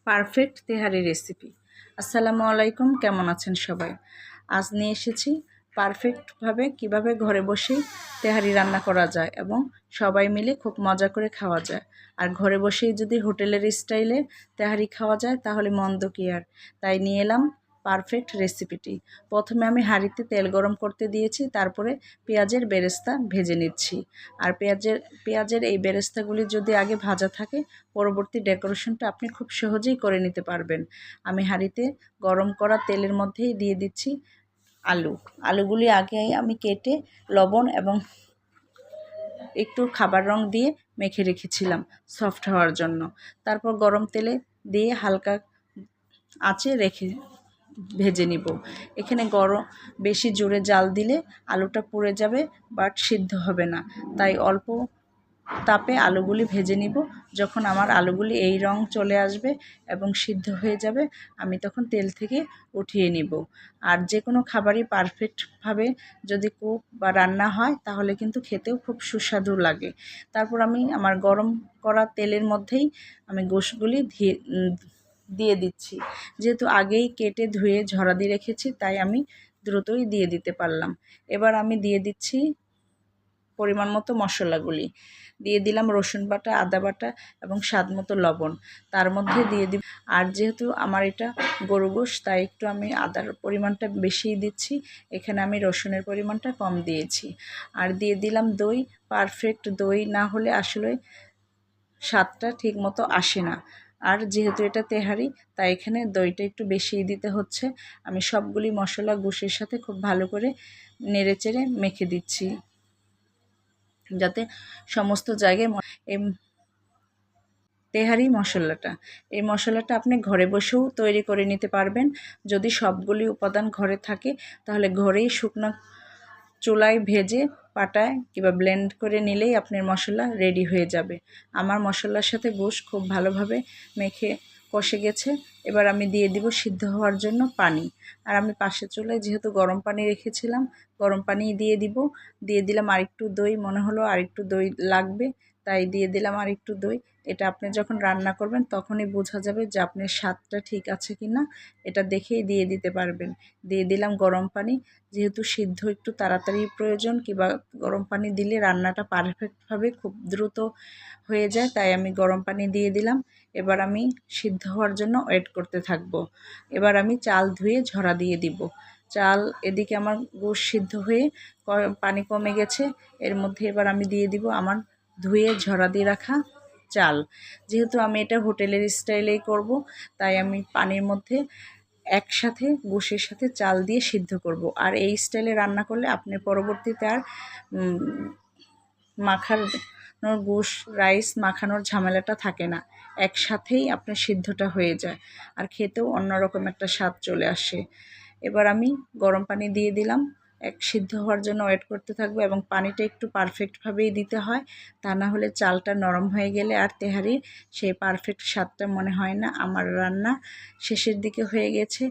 Perfect তেহারি recipe. আসসালামু আলাইকুম, কেমন আছেন সবাই? আজ নিয়ে এসেছি পারফেক্টভাবে কিভাবে ঘরে বসেই তেহারি রান্না করা যায় এবং সবাই মিলে খুব মজা করে খাওয়া যায়। আর ঘরে বসেই যদি হোটেলের স্টাইলে তেহারি খাওয়া যায় তাহলে মন্দ কি আর। তাই নিয়ে এলাম পারফেক্ট রেসিপিটি। প্রথমে আমি হাঁড়িতে তেল গরম করতে দিয়েছি, তারপরে পেঁয়াজের বেরেস্তা ভেজে নিচ্ছি। আর পেঁয়াজের এই বেরেস্তাগুলি যদি আগে ভাজা থাকে, পরবর্তী ডেকোরেশনটা আপনি খুব সহজেই করে নিতে পারবেন। আমি হাঁড়িতে গরম করা তেলের মধ্যেই দিয়ে দিচ্ছি আলুগুলি আগে আমি কেটে লবণ এবং একটু খাবার রং দিয়ে মেখে রেখেছিলাম সফট হওয়ার জন্য। তারপর গরম তেলে দিয়ে হালকা আঁচে রেখে ভেজে নিব। এখানে বেশি জোরে জাল দিলে আলুটা পুড়ে যাবে, বাট সিদ্ধ হবে না। তাই অল্প তাপে আলুগুলি ভেজে নিব। যখন আমার আলুগুলি এই রং চলে আসবে এবং সিদ্ধ হয়ে যাবে, আমি তখন তেল থেকে উঠিয়ে নিব। আর যে কোনো খাবারই পারফেক্টভাবে যদি কুক বা রান্না হয় তাহলে কিন্তু খেতেও খুব সুস্বাদু লাগে। তারপর আমি আমার গরম করা তেলের মধ্যেই আমি গোশগুলি দিয়ে দিচ্ছি। যেহেতু আগেই কেটে ধুয়ে ঝরা দিয়ে রেখেছি, তাই আমি দ্রুতই দিয়ে দিতে পারলাম। এবার আমি দিয়ে দিচ্ছি পরিমাণ মতো মশলাগুলি। দিয়ে দিলাম রসুন বাটা, আদা বাটা এবং স্বাদ মতো লবণ। তার মধ্যে দিয়ে দিব, আর যেহেতু আমার এটা গরু গোশ, তাই একটু আমি আদার পরিমাণটা বেশিই দিচ্ছি। এখানে আমি রসুনের পরিমাণটা কম দিয়েছি। আর দিয়ে দিলাম দই। পারফেক্ট দই না হলে আসলে স্বাদটা ঠিক মতো আসে না। আর যেহেতু এটা তেহারি, তাই এখানে দইটা একটু বেশিই দিতে হচ্ছে। আমি সবগুলি মশলা গোশের সাথে খুব ভালো করে নেড়েচেড়ে মেখে দিচ্ছি, যাতে সমস্ত জায়গায় এই তেহারি এই মশলাটা আপনি ঘরে বসেও তৈরি করে নিতে পারবেন। যদি সবগুলি উপাদান ঘরে থাকে তাহলে ঘরেই শুকনো চুলায় ভেজে পাটায় কিংবা ব্লেন্ড করে নিলেই আপনার মশলা রেডি হয়ে যাবে। আমার মশলার সাথে গোশ খুব ভালোভাবে মেখে কষে গেছে। এবার আমি দিয়ে দিব সিদ্ধ হওয়ার জন্য পানি। আর আমি পাশের চুলায় যেহেতু গরম পানি রেখেছিলাম, গরম পানি দিয়ে দিলাম আরেকটু দই। মনে হলো আরেকটু দই লাগবে, তাই দিয়ে দিলাম আরেকটু দই। এটা আপনি যখন রান্না করবেন তখনই বোঝা যাবে যে আপনার স্বাদটা ঠিক আছে কি না, এটা দেখেই দিয়ে দিতে পারবেন। দিয়ে দিলাম গরম পানি। যেহেতু সিদ্ধ একটু তাড়াতাড়ি প্রয়োজন, কিংবা গরম পানি দিলে রান্নাটা পারফেক্টভাবে খুব দ্রুত হয়ে যায়, তাই আমি গরম পানি দিয়ে দিলাম। এবার আমি সিদ্ধ হওয়ার জন্য ওয়েট করতে থাকবো। এবার আমি চাল ধুয়ে ঝরা দিয়ে দিব। এদিকে আমার গোশ সিদ্ধ হয়ে পানি কমে গেছে। এর মধ্যে এবার আমি দিয়ে দিব আমার ধুয়ে ঝরা দিয়ে রাখা চাল। যেহেতু আমি এটা হোটেলের স্টাইলেই করব, তাই আমি পানির মধ্যে একসাথে গোশের সাথে চাল দিয়ে সিদ্ধ করব। আর এই স্টাইলে রান্না করলে আপনি পরবর্তীতে আর মাখানোর গোশ রাইস মাখানোর ঝামেলাটা থাকে না। একসাথেই আপনার সিদ্ধটা হয়ে যায়, আর খেতেও অন্যরকম একটা স্বাদ চলে আসে। এবার আমি গরম পানি দিয়ে দিলাম। সিদ্ধ হওয়ার জন্য ওয়েট করতে থাকবো, এবং পানিটা একটু পারফেক্টভাবেই দিতে হয়। তা না হলে চালটা নরম হয়ে গেলে আর তেহারির সেই পারফেক্ট স্বাদটা মনে হয় না। আমার রান্না শেষের দিকে হয়ে গেছে,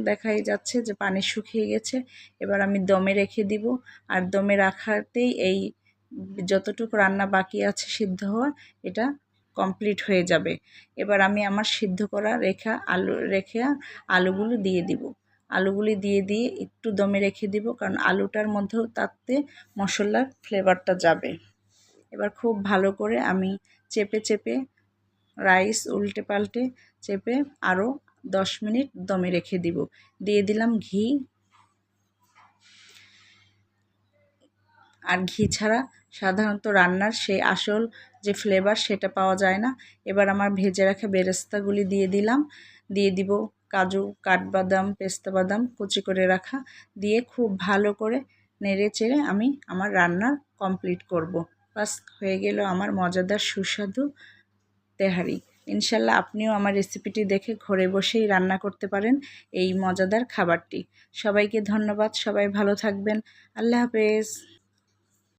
দেখাই যাচ্ছে যে পানি শুকিয়ে গেছে। এবার আমি দমে রেখে দিব। আর দমে রাখাতেই এই যতটুকু রান্না বাকি আছে সিদ্ধ হওয়া, এটা কমপ্লিট হয়ে যাবে। এবার আমি আমার সিদ্ধ করা আলুগুলো দিয়ে দিব। আলুগুলি দিয়ে একটু দমে রেখে দিব, কারণ আলুটার মধ্যেও তাতে মশলার ফ্লেভারটা যাবে। এবার খুব ভালো করে আমি চেপে রাইস উল্টে পাল্টে চেপে আরও 10 মিনিট দমে রেখে দিব। দিয়ে দিলাম ঘি। আর ঘি ছাড়া সাধারণত রান্নার সেই আসল যে ফ্লেভার সেটা পাওয়া যায় না। এবার আমার ভেজে রাখা বেরেস্তাগুলি দিয়ে দিব কাজু, কাঠবাদাম, পেস্তা বাদাম কুচি করে রাখা, দিয়ে খুব ভালো করে নেড়ে চেড়ে আমি আমার রান্না কমপ্লিট করব। বাস, হয়ে গেল আমার মজাদার সুস্বাদু তেহারি। ইনশাল্লাহ আপনিও আমার রেসিপিটি দেখে ঘরে বসেই রান্না করতে পারেন এই মজাদার খাবারটি। সবাইকে ধন্যবাদ। সবাই ভালো থাকবেন। আল্লাহ হাফেজ।